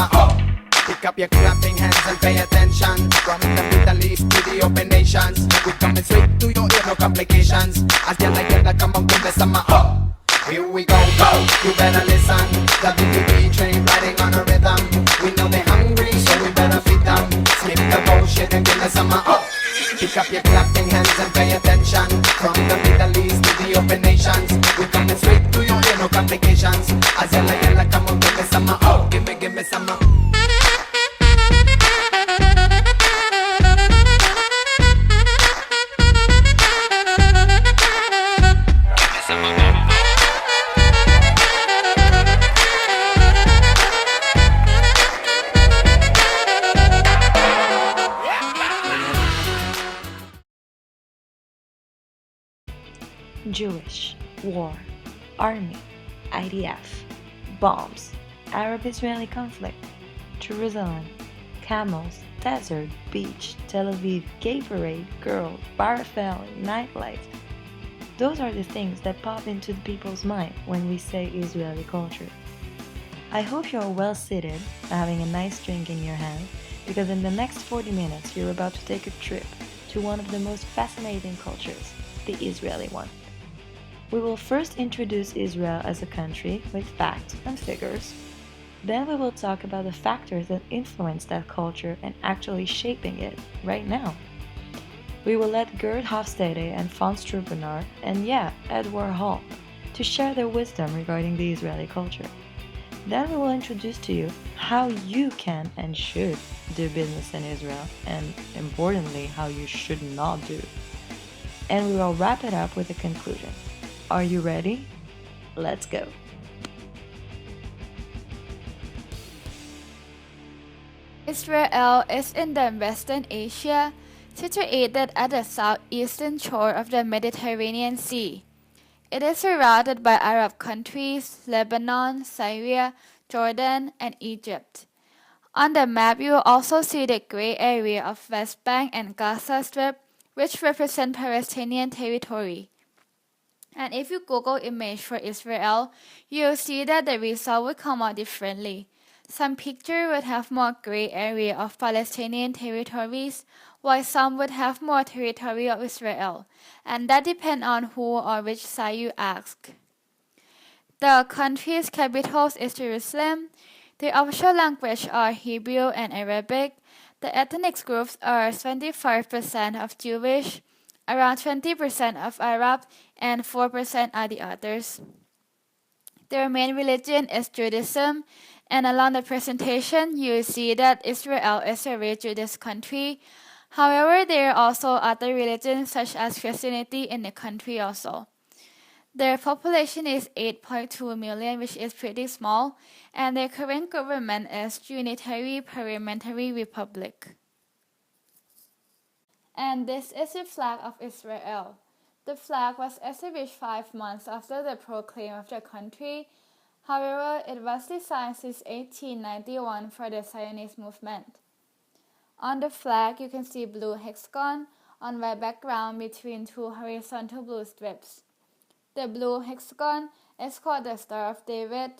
summer up. Pick up your clapping hands and pay attention. From the Middle East to the open nations, we coming straight to your ear, no complications. As yalla come on, give me summer up. Here we go, go, you better listen. The BTB train riding on a rhythm. We know they're hungry, so we better feed them. Skip the bullshit and give me summer up. Pick up your clapping hands and pay attention. From the Middle East to the open nations, we coming straight to your ear, no complications. As yalla come on, give me summer up. Give me summer. Jewish, war, army, IDF, bombs, Arab-Israeli conflict, Jerusalem, camels, desert, beach, Tel Aviv, gay parade, girl, bar valley, nightlife. Those are the things that pop into the people's mind when we say Israeli culture. I hope you're well seated, having a nice drink in your hand, because in the next 40 minutes you're about to take a trip to one of the most fascinating cultures, the Israeli one. We will first introduce Israel as a country with facts and figures. Then we will talk about the factors that influence that culture and actually shaping it right now. We will let Gerd Hofstede and Fons Strupenar and Edward Hall to share their wisdom regarding the Israeli culture. Then we will introduce to you how you can and should do business in Israel, and importantly, how you should not do. And we will wrap it up with a conclusion. Are you ready? Let's go. Israel is in the Western Asia, situated at the southeastern shore of the Mediterranean Sea. It is surrounded by Arab countries, Lebanon, Syria, Jordan, and Egypt. On the map, you will also see the gray area of West Bank and Gaza Strip, which represent Palestinian territory. And if you Google image for Israel, you'll see that the result would come out differently. Some picture would have more gray area of Palestinian territories, while some would have more territory of Israel, and that depends on who or which side you ask. The country's capital is Jerusalem. The official language are Hebrew and Arabic. The ethnic groups are 25% of Jewish, around 20% of Arab, and 4% are the others. Their main religion is Judaism, and along the presentation you see that Israel is a very Jewish country. However, there are also other religions such as Christianity in the country also. Their population is 8.2 million, which is pretty small, and their current government is Unitary Parliamentary Republic. And this is the flag of Israel. The flag was established 5 months after the proclaim of the country. However, it was designed since 1891 for the Zionist movement. On the flag, you can see blue hexagon on white background between two horizontal blue strips. The blue hexagon is called the Star of David.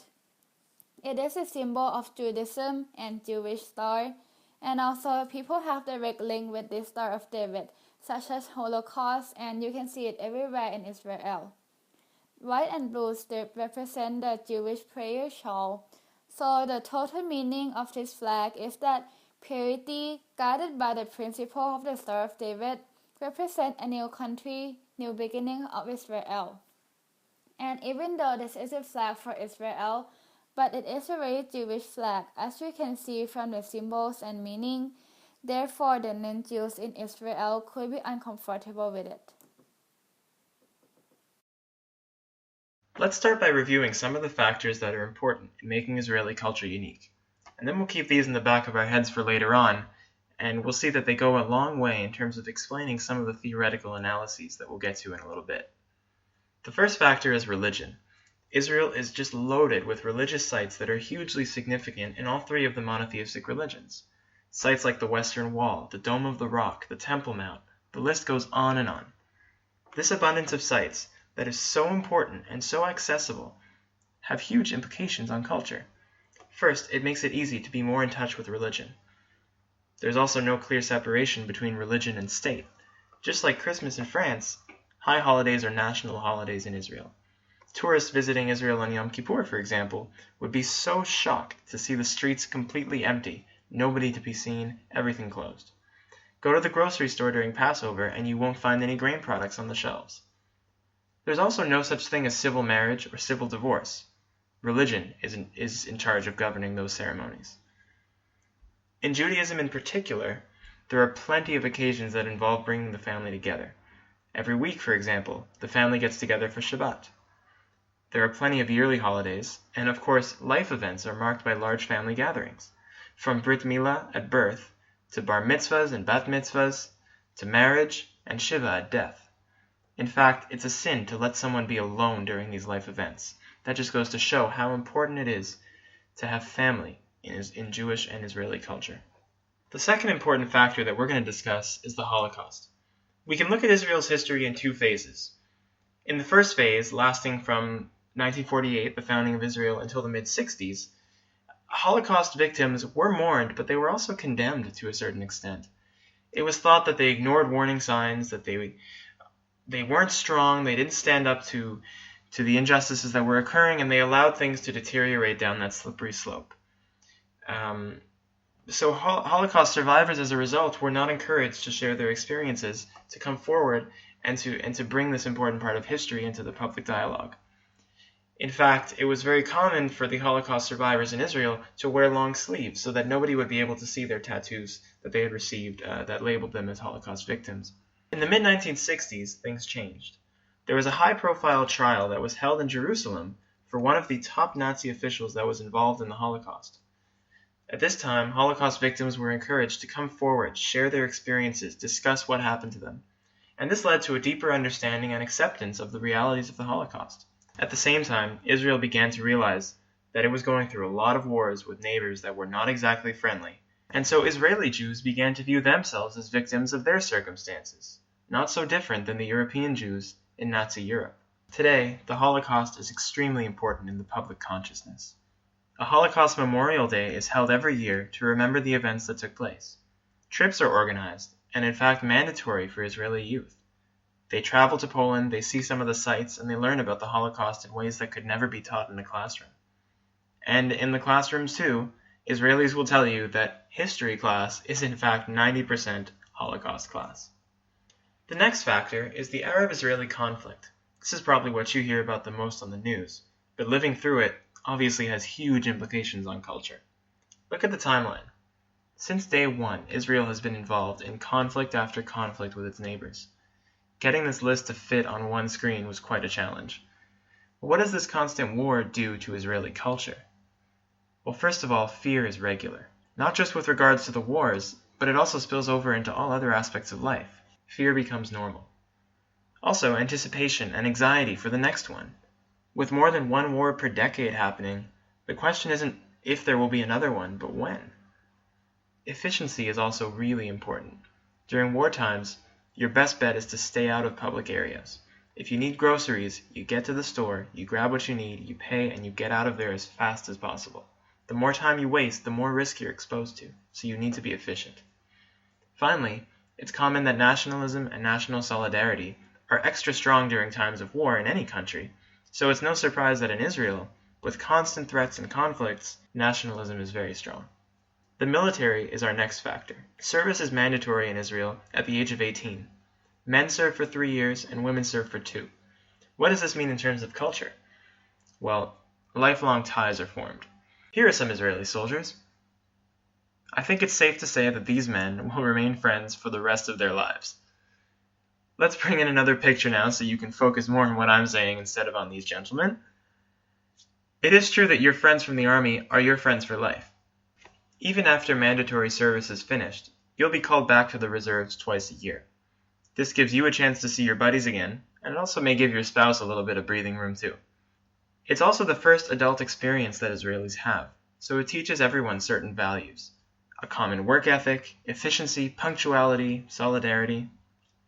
It is a symbol of Judaism and Jewish star, and also people have direct link with the Star of David, such as Holocaust, and you can see it everywhere in Israel. White and blue strip represent the Jewish prayer shawl. So the total meaning of this flag is that purity, guided by the principle of the Star of David, represent a new country, new beginning of Israel. And even though this is a flag for Israel, but it is a very Jewish flag, as you can see from the symbols and meaning. Therefore, the non-Jews in Israel could be uncomfortable with it. Let's start by reviewing some of the factors that are important in making Israeli culture unique. And then we'll keep these in the back of our heads for later on, and we'll see that they go a long way in terms of explaining some of the theoretical analyses that we'll get to in a little bit. The first factor is religion. Israel is just loaded with religious sites that are hugely significant in all three of the monotheistic religions. Sites like the Western Wall, the Dome of the Rock, the Temple Mount, the list goes on and on. This abundance of sites that is so important and so accessible have huge implications on culture. First, it makes it easy to be more in touch with religion. There's also no clear separation between religion and state. Just like Christmas in France, high holidays are national holidays in Israel. Tourists visiting Israel on Yom Kippur, for example, would be so shocked to see the streets completely empty, nobody to be seen, everything closed. Go to the grocery store during Passover and you won't find any grain products on the shelves. There's also no such thing as civil marriage or civil divorce. Religion is in charge of governing those ceremonies. In Judaism in particular, there are plenty of occasions that involve bringing the family together. Every week, for example, the family gets together for Shabbat. There are plenty of yearly holidays, and of course, life events are marked by large family gatherings. From Brit Milah at birth, to Bar Mitzvahs and Bat Mitzvahs, to marriage and Shiva at death. In fact, it's a sin to let someone be alone during these life events. That just goes to show how important it is to have family in Jewish and Israeli culture. The second important factor that we're going to discuss is the Holocaust. We can look at Israel's history in two phases. In the first phase, lasting from 1948, the founding of Israel, until the mid-60s, Holocaust victims were mourned, but they were also condemned to a certain extent. It was thought that they ignored warning signs, that they weren't strong, they didn't stand up to the injustices that were occurring, and they allowed things to deteriorate down that slippery slope. So Holocaust survivors, as a result, were not encouraged to share their experiences, to come forward, and to bring this important part of history into the public dialogue. In fact, it was very common for the Holocaust survivors in Israel to wear long sleeves so that nobody would be able to see their tattoos that they had received that labeled them as Holocaust victims. In the mid-1960s, things changed. There was a high-profile trial that was held in Jerusalem for one of the top Nazi officials that was involved in the Holocaust. At this time, Holocaust victims were encouraged to come forward, share their experiences, discuss what happened to them. And this led to a deeper understanding and acceptance of the realities of the Holocaust. At the same time, Israel began to realize that it was going through a lot of wars with neighbors that were not exactly friendly, and so Israeli Jews began to view themselves as victims of their circumstances, not so different than the European Jews in Nazi Europe. Today, the Holocaust is extremely important in the public consciousness. A Holocaust Memorial Day is held every year to remember the events that took place. Trips are organized, and in fact mandatory for Israeli youth. They travel to Poland, they see some of the sites, and they learn about the Holocaust in ways that could never be taught in a classroom. And in the classrooms too, Israelis will tell you that history class is in fact 90% Holocaust class. The next factor is the Arab-Israeli conflict. This is probably what you hear about the most on the news, but living through it obviously has huge implications on culture. Look at the timeline. Since day one, Israel has been involved in conflict after conflict with its neighbors. Getting this list to fit on one screen was quite a challenge. But what does this constant war do to Israeli culture? Well, first of all, fear is regular. Not just with regards to the wars, but it also spills over into all other aspects of life. Fear becomes normal. Also, anticipation and anxiety for the next one. With more than one war per decade happening, the question isn't if there will be another one, but when. Efficiency is also really important. During war times, your best bet is to stay out of public areas. If you need groceries, you get to the store, you grab what you need, you pay, and you get out of there as fast as possible. The more time you waste, the more risk you're exposed to, so you need to be efficient. Finally, it's common that nationalism and national solidarity are extra strong during times of war in any country, so it's no surprise that in Israel, with constant threats and conflicts, nationalism is very strong. The military is our next factor. Service is mandatory in Israel at the age of 18. Men serve for 3 years and women serve for 2. What does this mean in terms of culture? Well, lifelong ties are formed. Here are some Israeli soldiers. I think it's safe to say that these men will remain friends for the rest of their lives. Let's bring in another picture now so you can focus more on what I'm saying instead of on these gentlemen. It is true that your friends from the army are your friends for life. Even after mandatory service is finished, you'll be called back to the reserves twice a year. This gives you a chance to see your buddies again, and it also may give your spouse a little bit of breathing room too. It's also the first adult experience that Israelis have, so it teaches everyone certain values. A common work ethic, efficiency, punctuality, solidarity.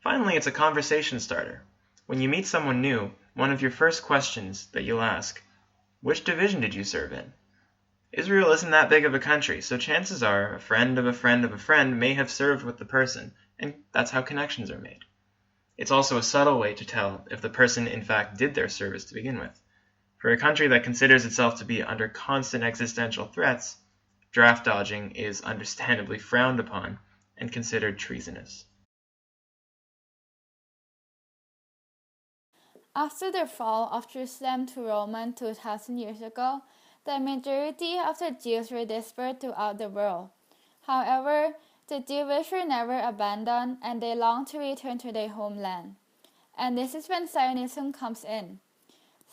Finally, it's a conversation starter. When you meet someone new, one of your first questions that you'll ask, which division did you serve in? Israel isn't that big of a country, so chances are a friend of a friend of a friend may have served with the person, and that's how connections are made. It's also a subtle way to tell if the person in fact did their service to begin with. For a country that considers itself to be under constant existential threats, draft dodging is understandably frowned upon and considered treasonous. After the fall of Jerusalem to Rome 2,000 years ago, the majority of the Jews were dispersed throughout the world. However, the Jewish were never abandoned and they longed to return to their homeland. And this is when Zionism comes in.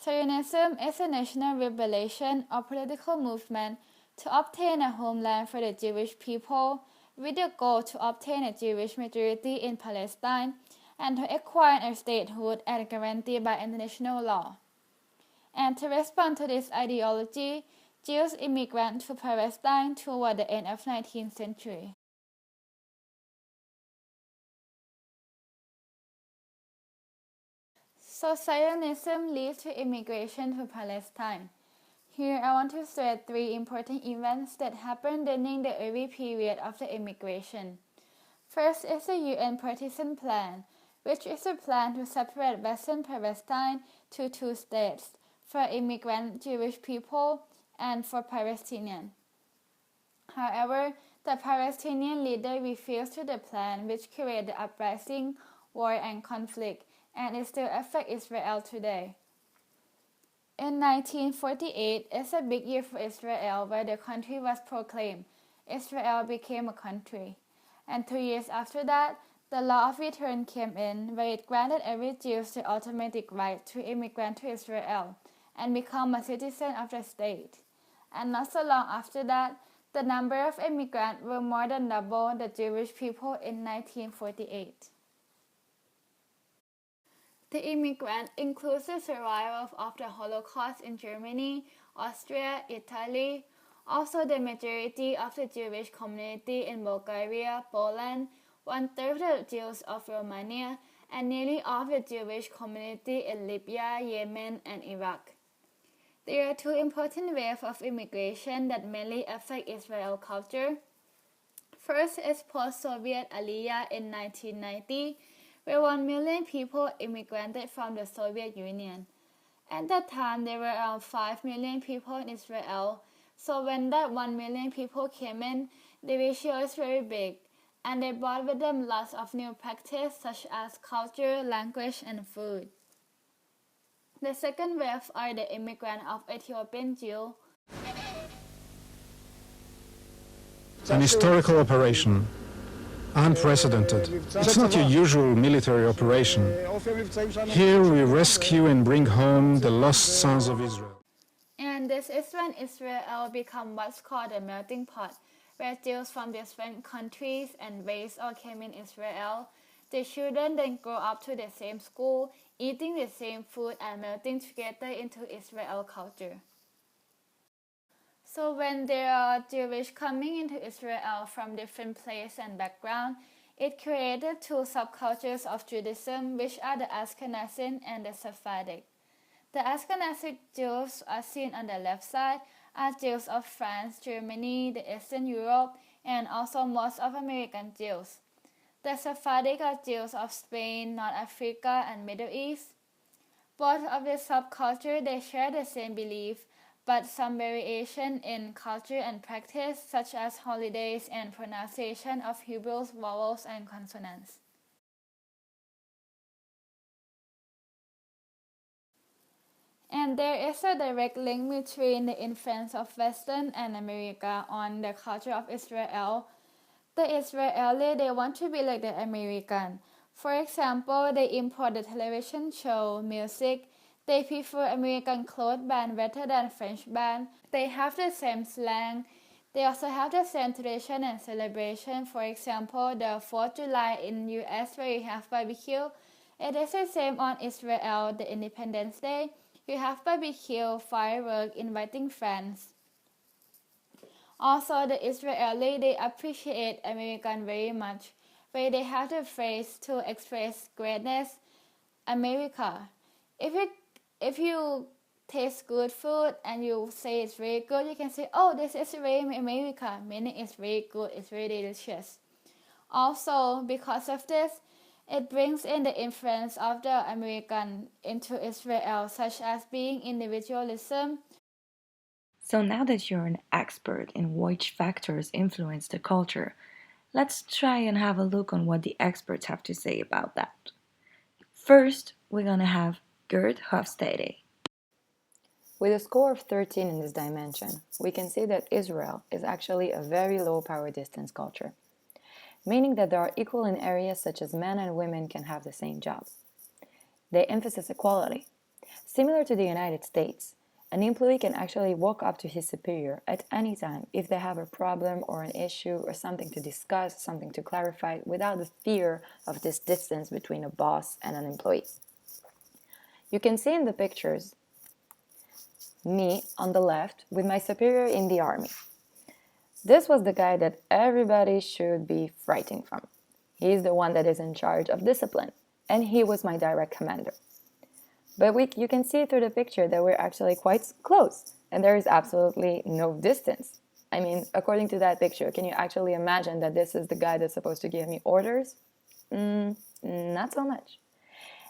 Zionism is a national rebellion or political movement to obtain a homeland for the Jewish people, with the goal to obtain a Jewish majority in Palestine and to acquire a statehood and guaranteed by international law. And to respond to this ideology, Jews immigrated to Palestine toward the end of the 19th century. So Zionism leads to immigration to Palestine. Here I want to state three important events that happened during the early period of the immigration. First is the UN Partition Plan, which is a plan to separate Western Palestine to two states, for immigrant Jewish people and for Palestinians. However, the Palestinian leader refused to the plan, which created the uprising, war and conflict, and it still affects Israel today. In 1948 is a big year for Israel where the country was proclaimed. Israel became a country. And 2 years after that, the law of return came in, where it granted every Jew the automatic right to immigrate to Israel and become a citizen of the state. And not so long after that, the number of immigrants were more than double the Jewish people in 1948. The immigrant includes the survivors of the Holocaust in Germany, Austria, Italy, also the majority of the Jewish community in Bulgaria, Poland, one-third of the Jews of Romania, and nearly all of the Jewish community in Libya, Yemen, and Iraq. There are two important waves of immigration that mainly affect Israel culture. First is post-Soviet Aliyah in 1990, where 1 million people immigrated from the Soviet Union. At that time, there were around 5 million people in Israel, so when that 1 million people came in, the ratio is very big, and they brought with them lots of new practices such as culture, language, and food. The second wave are the immigrants of Ethiopian Jews. An historical operation, unprecedented. It's not your usual military operation. Here we rescue and bring home the lost sons of Israel. And this is when Israel became what's called a melting pot, where Jews from different countries and races all came in Israel. The children then grow up to the same school, eating the same food and melting together into Israel culture. So when there are Jewish coming into Israel from different places and backgrounds, it created two subcultures of Judaism, which are the Ashkenazi and the Sephardic. The Ashkenazi Jews are seen on the left side are Jews of France, Germany, the Eastern Europe, and also most of American Jews. The Sephardic are Jews of Spain, North Africa, and Middle East. Both of the subcultures they share the same belief, but some variation in culture and practice, such as holidays and pronunciation of Hebrew vowels and consonants. And there is a direct link between the influence of Western and America on the culture of Israel. The Israeli, they want to be like the American. For example, they import the television show, music. They prefer American clothes band rather than French band. They have the same slang. They also have the same tradition and celebration. For example, the 4th of July in US where you have barbecue. It is the same on Israel, the Independence Day. You have barbecue, fireworks, inviting friends. Also, the Israeli, they appreciate American very much, where they have the phrase to express greatness, America. If you taste good food and you say it's very good, you can say, oh, this is very America, meaning it's very good, it's very delicious. Also, because of this, it brings in the influence of the American into Israel, such as being individualism. So now that you're an expert in which factors influence the culture, let's try and have a look on what the experts have to say about that. First, we're gonna have Gerd Hofstede. With a score of 13 in this dimension, we can see that Israel is actually a very low power distance culture, meaning that they are equal in areas such as men and women can have the same job. They emphasize equality. Similar to the United States, an employee can actually walk up to his superior at any time if they have a problem or an issue or something to discuss, something to clarify, without the fear of this distance between a boss and an employee. You can see in the pictures me on the left with my superior in the army. This was the guy that everybody should be frightened from. He's the one that is in charge of discipline, and he was my direct commander. But you can see through the picture that we're actually quite close, and there is absolutely no distance. I mean, according to that picture, can you actually imagine that this is the guy that's supposed to give me orders? Not so much.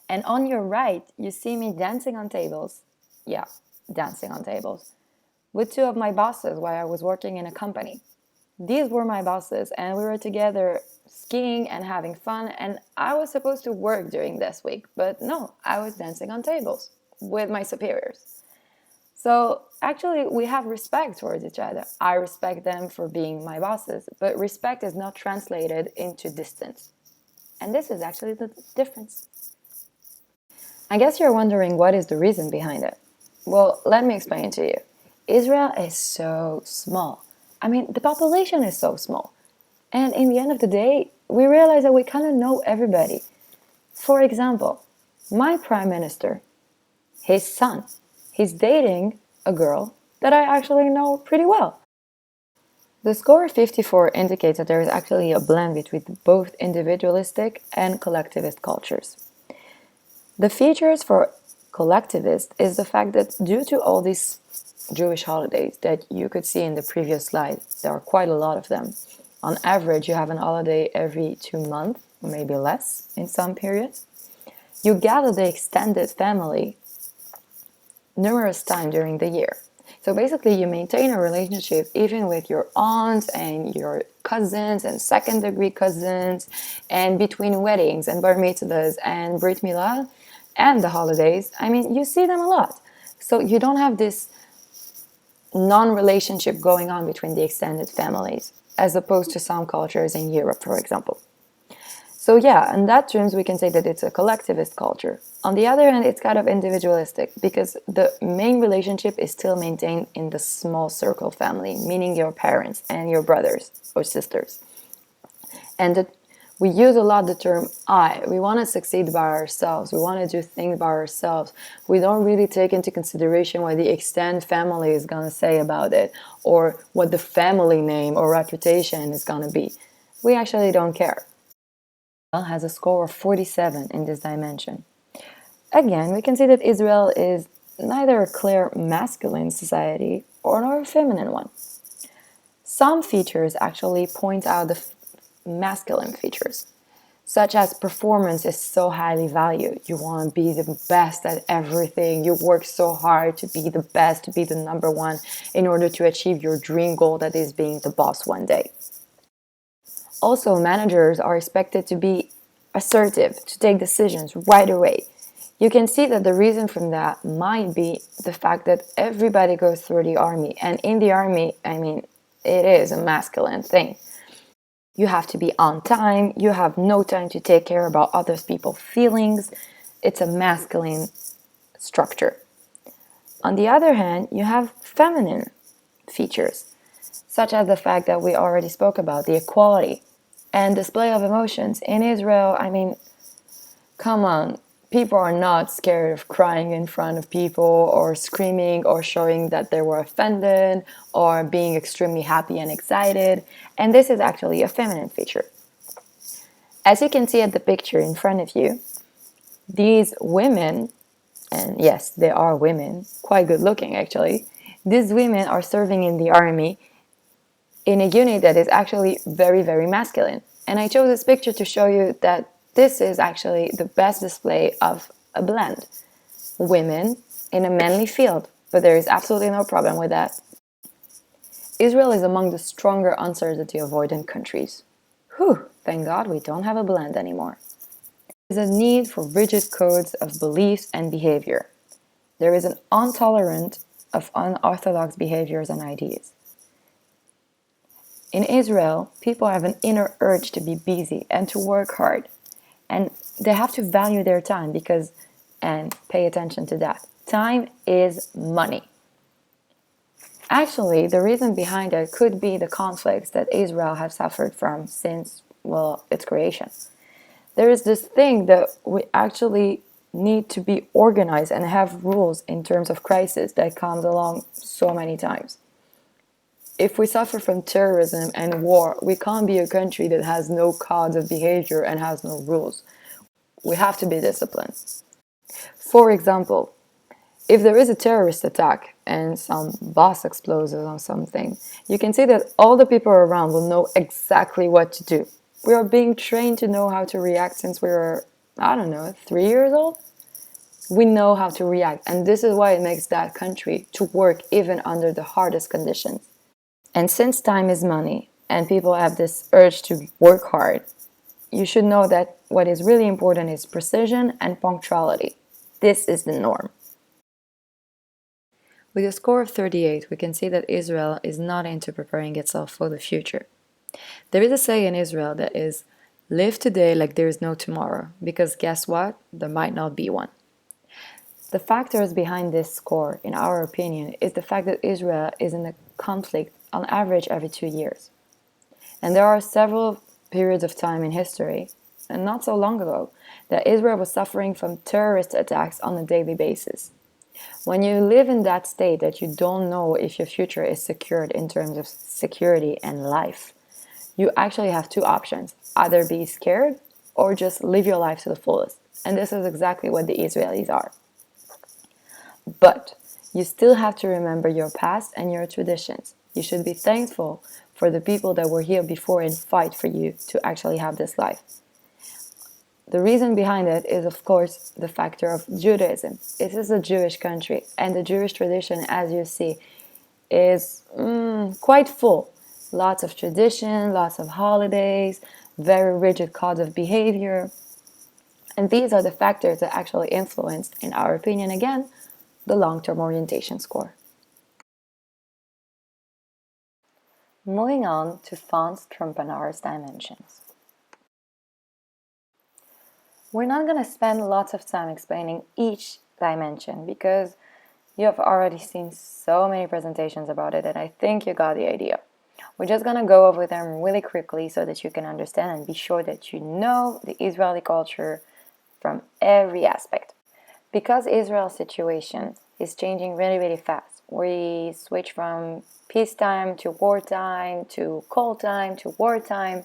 And on your right, you see me dancing on tables. Yeah, dancing on tables. With two of my bosses while I was working in a company. These were my bosses, and we were together skiing and having fun, and I was supposed to work during this week, but no, I was dancing on tables with my superiors. So actually, we have respect towards each other. I respect them for being my bosses, but respect is not translated into distance. And this is actually the difference. I guess you're wondering what is the reason behind it. Well, let me explain to you. Israel is so small. I mean, the population is so small. And in the end of the day, we realize that we kind of know everybody. For example, my prime minister, his son, he's dating a girl that I actually know pretty well. The score of 54 indicates that there is actually a blend between both individualistic and collectivist cultures. The features for collectivist is the fact that due to all these Jewish holidays that you could see in the previous slide, there are quite a lot of them. On average, you have an holiday every 2 months, maybe less in some periods. You gather the extended family numerous times during the year. So basically, you maintain a relationship even with your aunts and your cousins and second-degree cousins, and between weddings and bar mitzvahs and brit milah and the holidays. I mean, you see them a lot. So you don't have this non-relationship going on between the extended families, as opposed to some cultures in Europe, for example. So yeah, in that terms, we can say that it's a collectivist culture. On the other hand, it's kind of individualistic because the main relationship is still maintained in the small circle family, meaning your parents and your brothers or sisters. And we use a lot the term I. We want to succeed by ourselves. We want to do things by ourselves. We don't really take into consideration what the extended family is going to say about it or what the family name or reputation is going to be. We actually don't care. Has a score of 47 in this dimension. Again, we can see that Israel is neither a clear masculine society nor a feminine one. Some features actually point out the masculine features, such as performance is so highly valued. You want to be the best at everything. You work so hard to be the best, to be the number one in order to achieve your dream goal that is being the boss one day. Also, managers are expected to be assertive, to take decisions right away. You can see that the reason from that might be the fact that everybody goes through the army. And in the army, I mean, it is a masculine thing. You have to be on time. You have no time to take care about other people's feelings. It's a masculine structure. On the other hand, you have feminine features, such as the fact that we already spoke about, the equality and display of emotions. In Israel, I mean, come on, people are not scared of crying in front of people or screaming or showing that they were offended or being extremely happy and excited. And this is actually a feminine feature. As you can see at the picture in front of you, these women and yes, they are women, quite good looking actually. These women are serving in the army in a unit that is actually very, very masculine. And I chose this picture to show you that this is actually the best display of a blend. Women in a manly field, but there is absolutely no problem with that. Israel is among the stronger uncertainty avoidant countries. Whew, thank God we don't have a blend anymore. There is a need for rigid codes of beliefs and behavior. There is an intolerance of unorthodox behaviors and ideas. In Israel, people have an inner urge to be busy and to work hard. And they have to value their time because, and pay attention to that, time is money. Actually, the reason behind it could be the conflicts that Israel has suffered from since, well, its creation. There is this thing that we actually need to be organized and have rules in terms of crisis that comes along so many times. If we suffer from terrorism and war, we can't be a country that has no codes of behavior and has no rules. We have to be disciplined. For example, if there is a terrorist attack and some boss explodes or something, you can see that all the people around will know exactly what to do. We are being trained to know how to react since we were, I don't know, 3 years old. We know how to react, and this is why it makes that country to work even under the hardest conditions. And since time is money and people have this urge to work hard, you should know that what is really important is precision and punctuality. This is the norm. With a score of 38, we can see that Israel is not into preparing itself for the future. There is a saying in Israel that is, live today like there is no tomorrow, because guess what? There might not be one. The factors behind this score, in our opinion, is the fact that Israel is in a conflict on average every 2 years. And there are several periods of time in history, and not so long ago, that Israel was suffering from terrorist attacks on a daily basis. When you live in that state that you don't know if your future is secured in terms of security and life, you actually have two options. Either be scared or just live your life to the fullest. And this is exactly what the Israelis are. But you still have to remember your past and your traditions. You should be thankful for the people that were here before and fight for you to actually have this life. The reason behind it is, of course, the factor of Judaism. This is a Jewish country, and the Jewish tradition, as you see, is quite full. Lots of tradition, lots of holidays, very rigid codes of behavior. And these are the factors that actually influence, in our opinion, again, the long-term orientation score. Moving on to Fons Trompenaur's dimensions. We're not going to spend lots of time explaining each dimension because you have already seen so many presentations about it and I think you got the idea. We're just going to go over them really quickly so that you can understand and be sure that you know the Israeli culture from every aspect. Because Israel's situation is changing really, really fast. We switch from peacetime to wartime to cold time to wartime.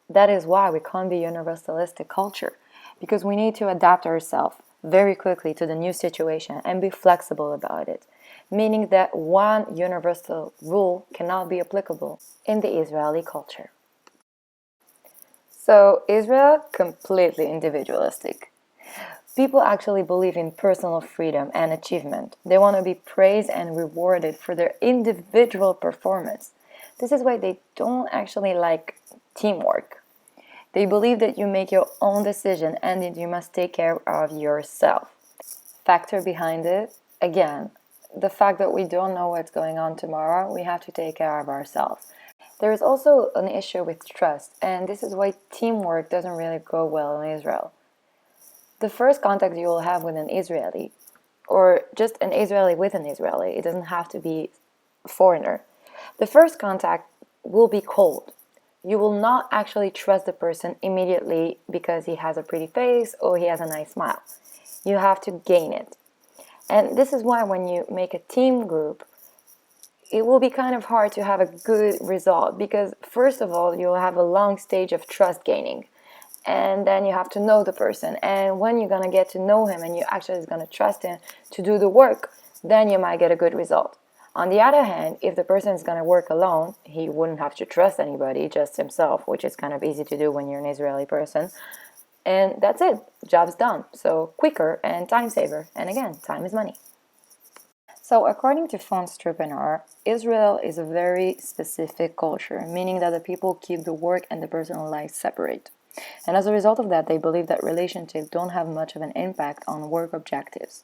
That is why we can't be universalistic culture, because we need to adapt ourselves very quickly to the new situation and be flexible about it, meaning that one universal rule cannot be applicable in the Israeli culture. So Israel, completely individualistic. People actually believe in personal freedom and achievement. They want to be praised and rewarded for their individual performance. This is why they don't actually like teamwork. They believe that you make your own decision and that you must take care of yourself. Factor behind it, again, the fact that we don't know what's going on tomorrow, we have to take care of ourselves. There is also an issue with trust, and this is why teamwork doesn't really go well in Israel. The first contact you will have with an Israeli, or just an Israeli with an Israeli, it doesn't have to be a foreigner. The first contact will be cold. You will not actually trust the person immediately because he has a pretty face or he has a nice smile. You have to gain it. And this is why when you make a team group, it will be kind of hard to have a good result because first of all, you'll have a long stage of trust gaining. and then you have to know the person. And when you're going to get to know him and you actually is going to trust him to do the work, then you might get a good result. On the other hand, if the person is going to work alone, he wouldn't have to trust anybody, just himself, which is kind of easy to do when you're an Israeli person. And that's it. Job's done. So quicker and time saver. And again, time is money. So according to von Struppener, Israel is a very specific culture, meaning that the people keep the work and the personal life separate. And as a result of that, they believe that relationships don't have much of an impact on work objectives.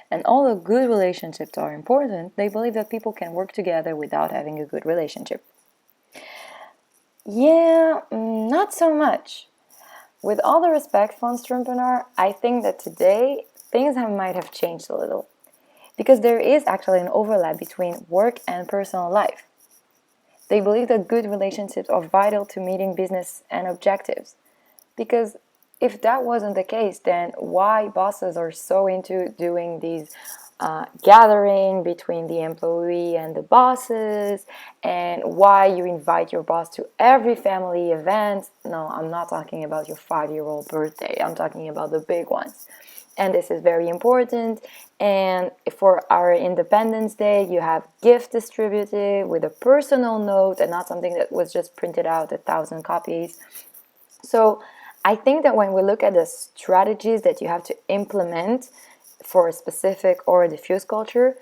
And although good relationships are important, they believe that people can work together without having a good relationship. Yeah, not so much. With all the respect, von Strumpener, I think that today things might have changed a little. Because there is actually an overlap between work and personal life. They believe that good relationships are vital to meeting business and objectives. Because if that wasn't the case, then why bosses are so into doing these gathering between the employee and the bosses, and why you invite your boss to every family event? No, I'm not talking about your 5-year-old birthday. I'm talking about the big ones. And this is very important. And for our Independence Day, you have gifts distributed with a personal note and not something that was just printed out 1,000 copies. So I think that when we look at the strategies that you have to implement for a specific or a diffuse culture,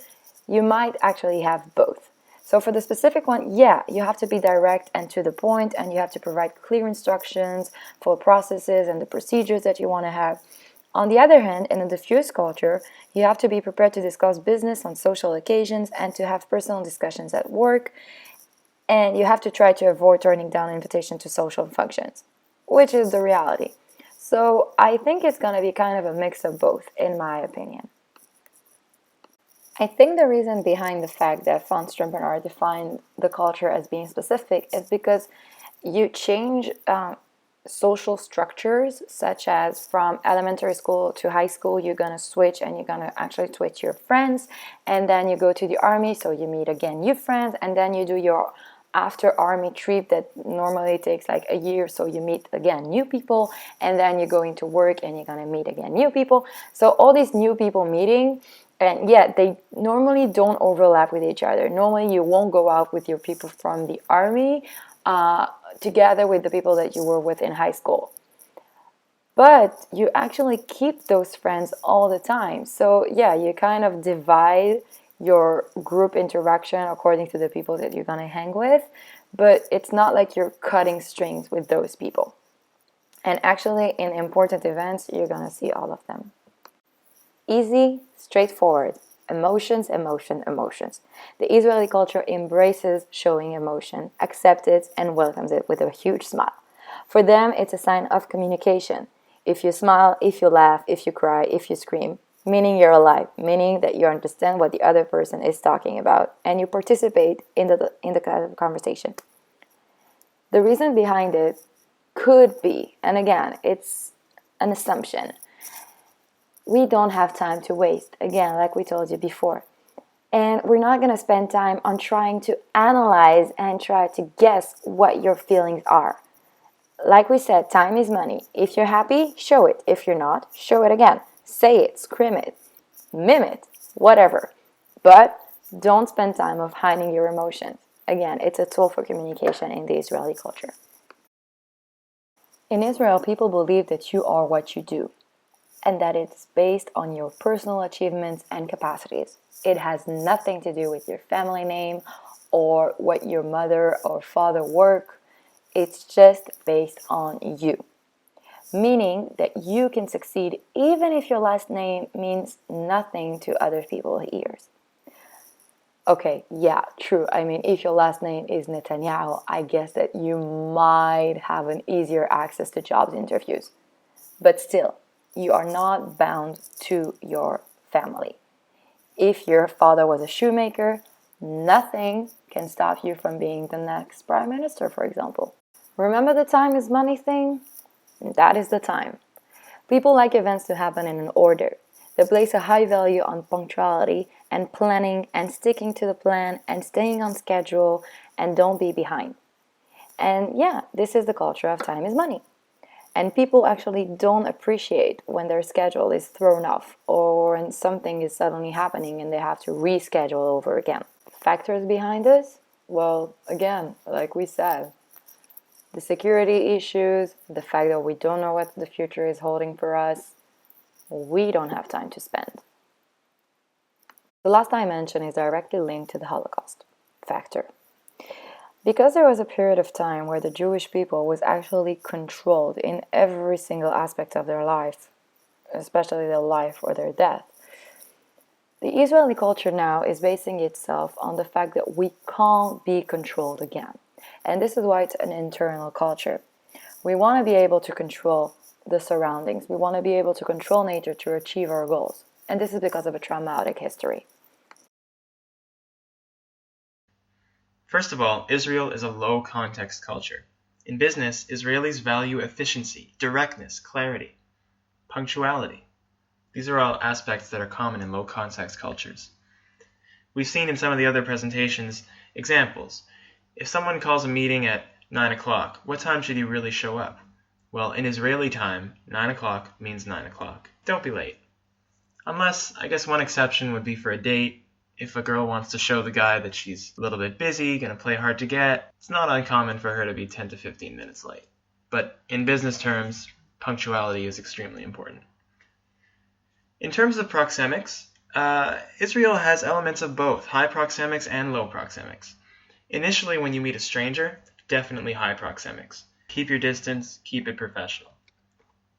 you might actually have both. So for the specific one, yeah, you have to be direct and to the point, and you have to provide clear instructions for processes and the procedures that you want to have. On the other hand, in a diffuse culture, you have to be prepared to discuss business on social occasions and to have personal discussions at work, and you have to try to avoid turning down invitation to social functions, which is the reality. So I think it's going to be kind of a mix of both, in my opinion. I think the reason behind the fact that von Strumpener defined the culture as being specific is because you change social structures, such as from elementary school to high school, you're going to switch and you're going to actually switch your friends, and then you go to the army, so you meet again new friends, and then you do your after army trip that normally takes like a year, so you meet again new people, and then you go into work and you're going to meet again new people. So all these new people meeting, and yet they normally don't overlap with each other. Normally you won't go out with your people from the army together with the people that you were with in high school. But you actually keep those friends all the time. So yeah, you kind of divide your group interaction according to the people that you're going to hang with, but it's not like you're cutting strings with those people. And actually, in important events, you're going to see all of them. Easy, straightforward. Emotions, emotion, emotions. The Israeli culture embraces showing emotion, accepts it, and welcomes it with a huge smile. For them, it's a sign of communication. If you smile, if you laugh, if you cry, if you scream, meaning you're alive, meaning that you understand what the other person is talking about, and you participate in the conversation. The reason behind it could be, and again, it's an assumption, we don't have time to waste, again, like we told you before. And we're not going to spend time on trying to analyze and try to guess what your feelings are. Like we said, time is money. If you're happy, show it. If you're not, show it again. Say it, scream it, mime it, whatever. But don't spend time of hiding your emotions. Again, it's a tool for communication in the Israeli culture. In Israel, people believe that you are what you do, and that it's based on your personal achievements and capacities. It has nothing to do with your family name or what your mother or father work. It's just based on you. Meaning that you can succeed even if your last name means nothing to other people's ears. Okay, yeah, true. I mean, if your last name is Netanyahu, I guess that you might have an easier access to jobs interviews. But still, you are not bound to your family. If your father was a shoemaker, nothing can stop you from being the next prime minister, for example. Remember the time is money thing? That is the time. People like events to happen in an order. They place a high value on punctuality and planning and sticking to the plan and staying on schedule and don't be behind. And yeah, this is the culture of time is money. And people actually don't appreciate when their schedule is thrown off or when something is suddenly happening and they have to reschedule over again. Factors behind this? Well, again, like we said, the security issues, the fact that we don't know what the future is holding for us, we don't have time to spend. The last dimension is directly linked to the Holocaust factor. Because there was a period of time where the Jewish people was actually controlled in every single aspect of their life, especially their life or their death, the Israeli culture now is basing itself on the fact that we can't be controlled again. And this is why it's an internal culture. We want to be able to control the surroundings. We want to be able to control nature to achieve our goals. And this is because of a traumatic history. First of all, Israel is a low-context culture. In business, Israelis value efficiency, directness, clarity, punctuality. These are all aspects that are common in low-context cultures. We've seen in some of the other presentations examples. If someone calls a meeting at 9 o'clock, what time should you really show up? Well, in Israeli time, 9 o'clock means 9 o'clock. Don't be late. Unless, I guess one exception would be for a date. If a girl wants to show the guy that she's a little bit busy, gonna play hard to get, it's not uncommon for her to be 10 to 15 minutes late. But in business terms, punctuality is extremely important. In terms of proxemics, Israel has elements of both, high proxemics and low proxemics. Initially, when you meet a stranger, definitely high proxemics. Keep your distance, keep it professional.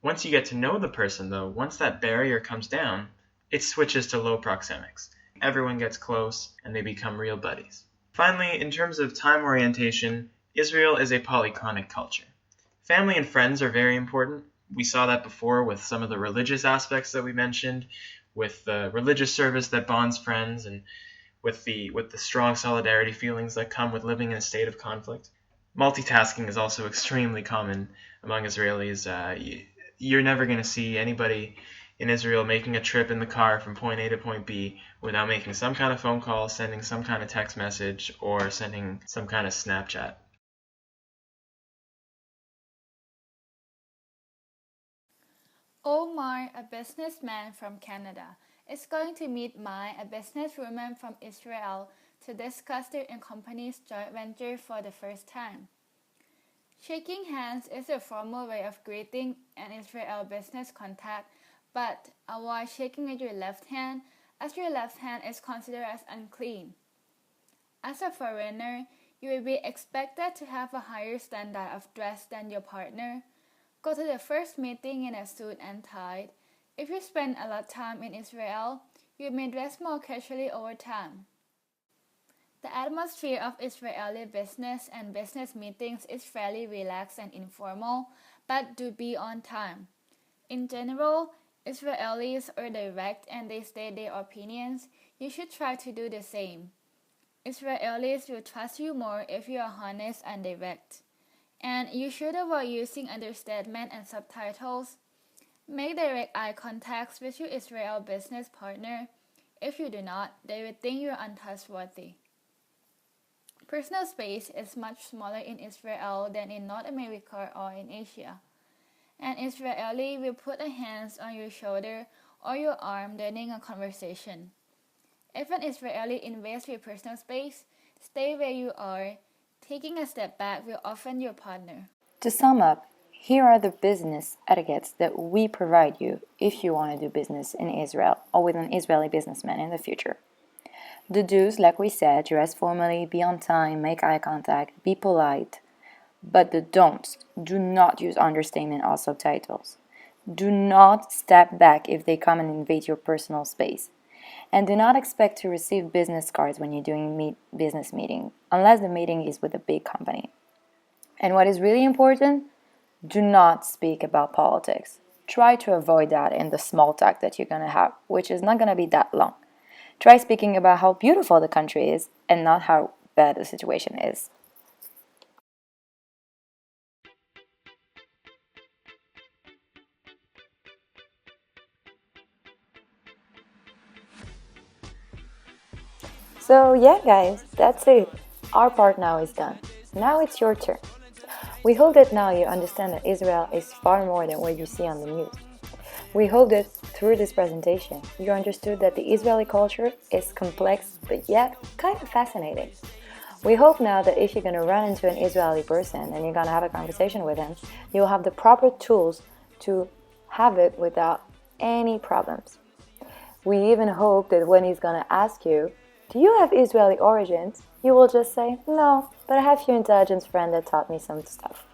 Once you get to know the person, though, once that barrier comes down, it switches to low proxemics. Everyone gets close, and they become real buddies. Finally, in terms of time orientation, Israel is a polychronic culture. Family and friends are very important. We saw that before with some of the religious aspects that we mentioned, with the religious service that bonds friends, and with the strong solidarity feelings that come with living in a state of conflict. Multitasking is also extremely common among Israelis. You're never going to see anybody in Israel making a trip in the car from point A to point B without making some kind of phone call, sending some kind of text message, or sending some kind of Snapchat. Omar, a businessman from Canada, is going to meet Mai, a businesswoman from Israel, to discuss their company's joint venture for the first time. Shaking hands is a formal way of greeting an Israel business contact, but avoid shaking with your left hand, as your left hand is considered as unclean. As a foreigner, you will be expected to have a higher standard of dress than your partner. Go to the first meeting in a suit and tie. If you spend a lot of time in Israel, you may dress more casually over time. The atmosphere of Israeli business and business meetings is fairly relaxed and informal, but do be on time. In general, Israelis are direct and they state their opinions. You should try to do the same. Israelis will trust you more if you are honest and direct. And you should avoid using understatement and subtitles. Make direct eye contacts with your Israel business partner. If you do not, they will think you are untrustworthy. Personal space is much smaller in Israel than in North America or in Asia. An Israeli will put a hand on your shoulder or your arm during a conversation. If an Israeli invades your personal space, stay where you are. Taking a step back will offend your partner. To sum up, here are the business etiquettes that we provide you if you want to do business in Israel or with an Israeli businessman in the future. The do's, like we said, dress formally, be on time, make eye contact, be polite. But the don'ts, do not use understatement or subtitles. Do not step back if they come and invade your personal space. And do not expect to receive business cards when you're doing business meeting, unless the meeting is with a big company. And what is really important, do not speak about politics. Try to avoid that in the small talk that you're going to have, which is not going to be that long. Try speaking about how beautiful the country is and not how bad the situation is. So yeah guys, that's it. Our part now is done. Now it's your turn. We hope that now you understand that Israel is far more than what you see on the news. We hope that through this presentation, you understood that the Israeli culture is complex but yet kind of fascinating. We hope now that if you're going to run into an Israeli person and you're going to have a conversation with him, you'll have the proper tools to have it without any problems. We even hope that when he's going to ask you, do you have Israeli origins? You will just say, no, but I have a few intelligence friends that taught me some stuff.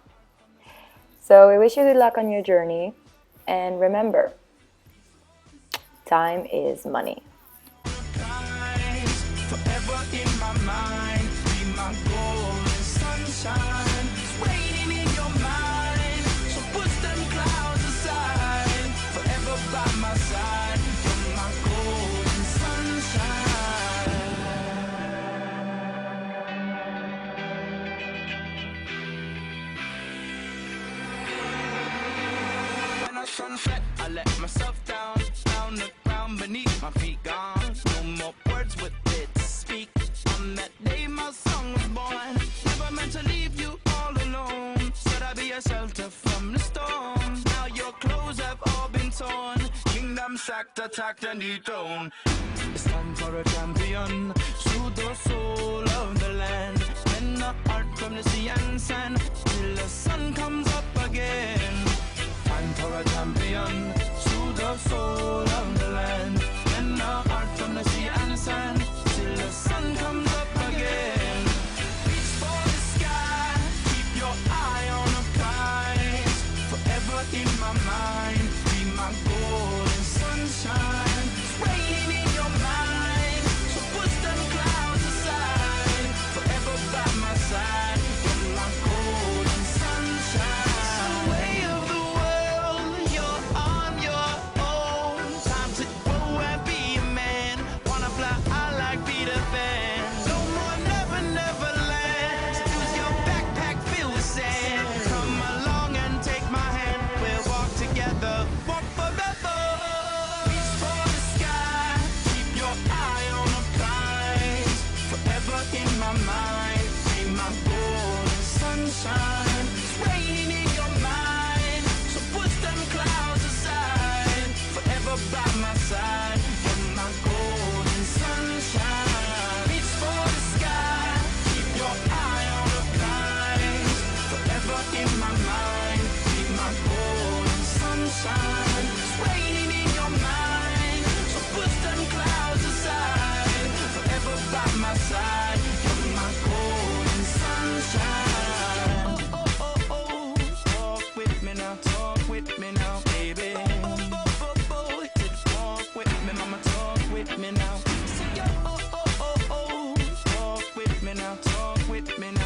So we wish you good luck on your journey. And remember, time is money. Forever in my mind, be my golden sunshine. It's raining in your mind, so push them clouds aside. Forever by my side, you're my golden sunshine. When I sunset, I let myself down the ground beneath my feet gone. No more words with it to speak. On that day my song was born. Never meant to leave you all alone. Said I'd be a shelter from the storm. Now your clothes have all been torn. Kingdom sacked, attacked and dethroned. It's time for a champion. Soothe the soul of the land. Bend the heart from the sea and sand till the sun comes up again. Time for a champion. Soothe the soul of the land. Bend the heart from the sea and sand till the sun comes up again. Reach for the sky. Keep your eye on the prize. Forever in my mind. Be my golden sunshine. It's raining in your mind, so push them clouds aside. Forever by my side. You're my golden sunshine. The way of the world, you're on your own. Time to grow and be a man. Wanna fly high like Peter Pan. No more never, never land. Use your backpack filled with sand. Come along and take my hand. We'll walk together, walk forever. Reach for the sky. Keep your eye on the prize. Forever in my mind. Be my golden sunshine. It's raining in your mind, so push them clouds aside. Forever by my side. You're my golden sunshine. Reach for the sky. Keep your eye on the prize. Forever in my mind. Be my golden sunshine. It's raining in your mind, so push them clouds aside. Forever by my side. You're my golden sunshine. Oh, oh, oh, oh. Talk with me now, baby. Oh, oh, oh, oh. Talk with me, mama, talk with me now. Say, oh, oh, oh, oh. Talk with me now, talk with me now.